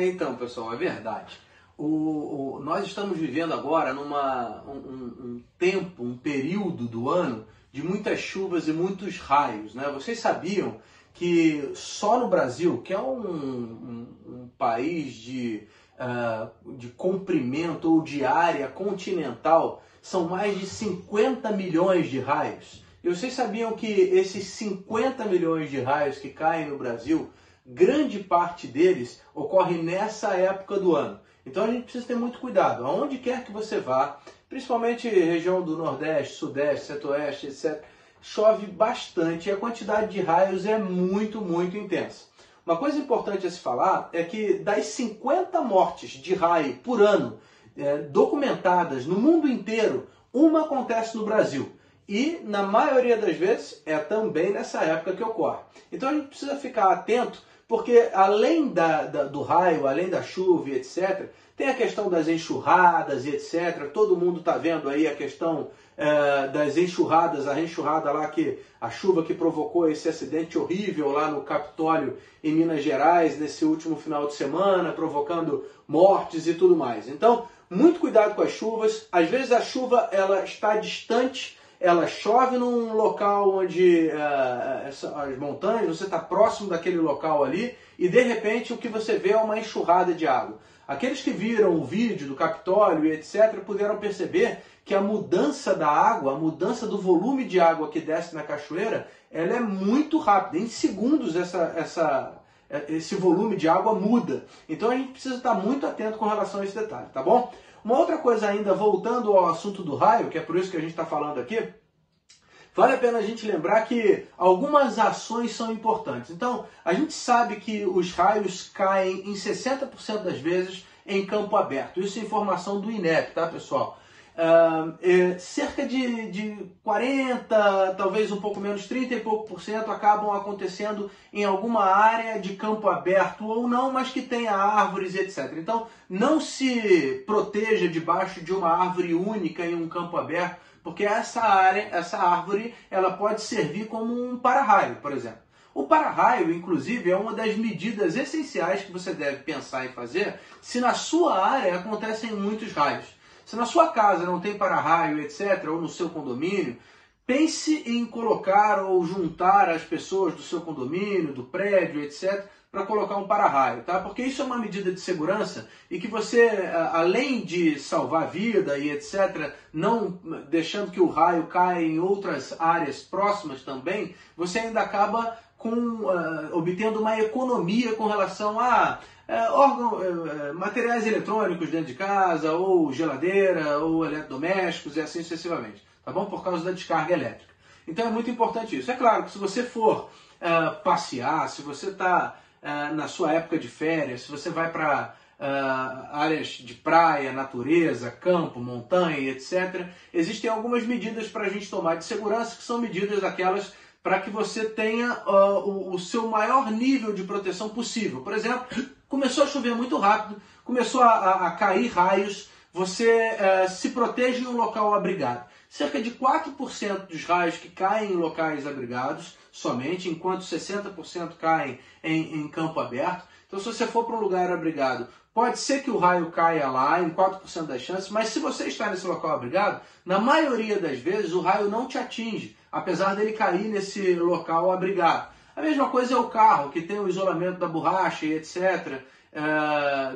Então, pessoal, é verdade. Nós estamos vivendo agora um tempo, um período do ano de muitas chuvas e muitos raios, né? Vocês sabiam que só no Brasil, que é um país de comprimento ou de área continental, são mais de 50 milhões de raios. E vocês sabiam que esses 50 milhões de raios que caem no Brasil, grande parte deles ocorre nessa época do ano. Então a gente precisa ter muito cuidado. Aonde quer que você vá, principalmente região do Nordeste, Sudeste, Centro-Oeste, etc., chove bastante e a quantidade de raios é muito, muito intensa. Uma coisa importante a se falar é que das 50 mortes de raio por ano documentadas no mundo inteiro, uma acontece no Brasil. E, na maioria das vezes, é também nessa época que ocorre. Então a gente precisa ficar atento, porque além do raio, além da chuva e etc., tem a questão das enxurradas e etc. Todo mundo está vendo aí a questão das enxurradas, a enxurrada lá, a chuva que provocou esse acidente horrível lá no Capitólio, em Minas Gerais, nesse último final de semana, provocando mortes e tudo mais. Então, muito cuidado com as chuvas. Às vezes a chuva ela está distante, ela chove num local onde as montanhas, você está próximo daquele local ali e de repente o que você vê é uma enxurrada de água. Aqueles que viram o vídeo do Capitólio e etc. puderam perceber que a mudança da água, a mudança do volume de água que desce na cachoeira, ela é muito rápida. Em segundos esse volume de água muda. Então a gente precisa estar muito atento com relação a esse detalhe, tá bom? Uma outra coisa ainda, voltando ao assunto do raio, que é por isso que a gente está falando aqui, vale a pena a gente lembrar que algumas ações são importantes. Então, a gente sabe que os raios caem em 60% das vezes em campo aberto. Isso é informação do INEP, tá, pessoal? Cerca de 40, talvez um pouco menos, 30 e pouco por cento acabam acontecendo em alguma área de campo aberto ou não, mas que tenha árvores, etc. Então, não se proteja debaixo de uma árvore única em um campo aberto, porque essa árvore, ela pode servir como um para-raio, por exemplo. O para-raio, inclusive, é uma das medidas essenciais que você deve pensar em fazer se na sua área acontecem muitos raios. Se na sua casa não tem para-raio, etc., ou no seu condomínio, pense em colocar ou juntar as pessoas do seu condomínio, do prédio, etc., para colocar um para-raio, tá? Porque isso é uma medida de segurança e que você, além de salvar a vida e etc., não deixando que o raio caia em outras áreas próximas também, você ainda acaba obtendo uma economia com relação a materiais eletrônicos dentro de casa, ou geladeira, ou eletrodomésticos e assim sucessivamente, tá bom? Por causa da descarga elétrica. Então é muito importante isso. É claro que se você for passear, se você está na sua época de férias, se você vai para áreas de praia, natureza, campo, montanha, etc., existem algumas medidas para a gente tomar de segurança, que são medidas daquelas para que você tenha o seu maior nível de proteção possível. Por exemplo, começou a chover muito rápido, começou a cair raios, você se protege em um local abrigado. Cerca de 4% dos raios que caem em locais abrigados somente, enquanto 60% caem em campo aberto. Então, se você for para um lugar abrigado, pode ser que o raio caia lá em 4% das chances, mas se você está nesse local abrigado, na maioria das vezes o raio não te atinge, apesar dele cair nesse local abrigado. A mesma coisa é o carro, que tem o isolamento da borracha e etc.,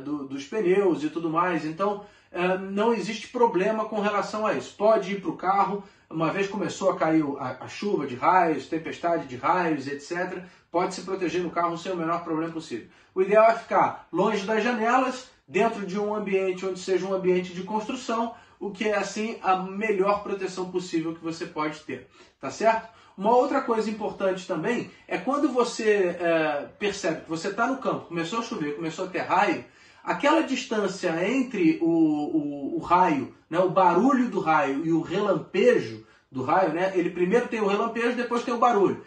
dos pneus e tudo mais. Então, não existe problema com relação a isso. Pode ir para o carro, uma vez começou a cair a chuva de raios, tempestade de raios, etc., pode se proteger no carro sem o menor problema possível. O ideal é ficar longe das janelas, dentro de um ambiente onde seja um ambiente de construção, o que é assim a melhor proteção possível que você pode ter, tá certo? Uma outra coisa importante também é quando você percebe que você está no campo, começou a chover, começou a ter raio, aquela distância entre o raio, né, o barulho do raio e o relampejo do raio, né, ele primeiro tem o relampejo, depois tem o barulho.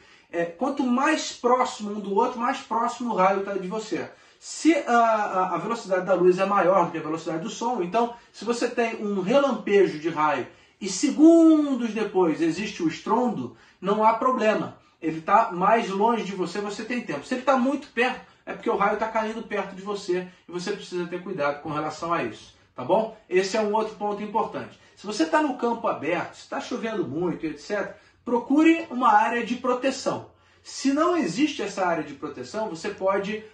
Quanto mais próximo um do outro, mais próximo o raio está de você. Se a velocidade da luz é maior do que a velocidade do som, então se você tem um relampejo de raio e segundos depois existe o estrondo, não há problema. Ele está mais longe de você, você tem tempo. Se ele está muito perto, é porque o raio está caindo perto de você e você precisa ter cuidado com relação a isso, tá bom? Esse é um outro ponto importante. Se você está no campo aberto, se está chovendo muito, etc., procure uma área de proteção. Se não existe essa área de proteção, você pode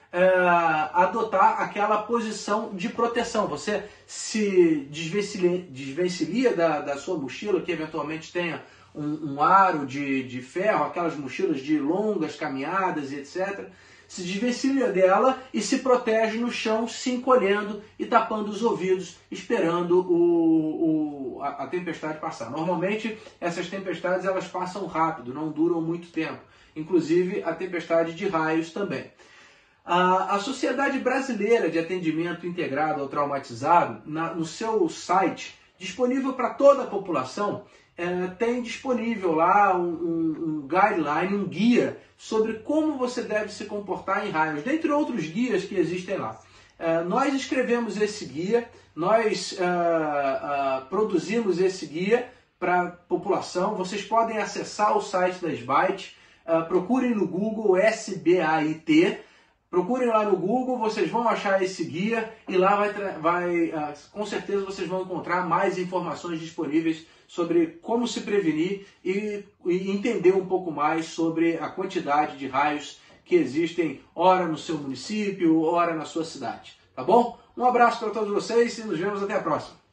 adotar aquela posição de proteção. Você se desvencilha da sua mochila, que eventualmente tenha um aro de ferro, aquelas mochilas de longas caminhadas e etc. Se desvencilha dela e se protege no chão, se encolhendo e tapando os ouvidos, esperando a tempestade passar. Normalmente, essas tempestades elas passam rápido, não duram muito tempo. Inclusive a tempestade de raios também. A Sociedade Brasileira de Atendimento Integrado ao Traumatizado, no seu site, disponível para toda a população, tem disponível lá um guideline, um guia sobre como você deve se comportar em raios, dentre outros guias que existem lá. Nós escrevemos esse guia, nós produzimos esse guia para a população. Vocês podem acessar o site da SBAIT, procurem no Google SBAIT, procurem lá no Google, vocês vão achar esse guia e lá com certeza vocês vão encontrar mais informações disponíveis sobre como se prevenir e entender um pouco mais sobre a quantidade de raios que existem, ora no seu município, ora na sua cidade. Tá bom? Um abraço para todos vocês e nos vemos até a próxima.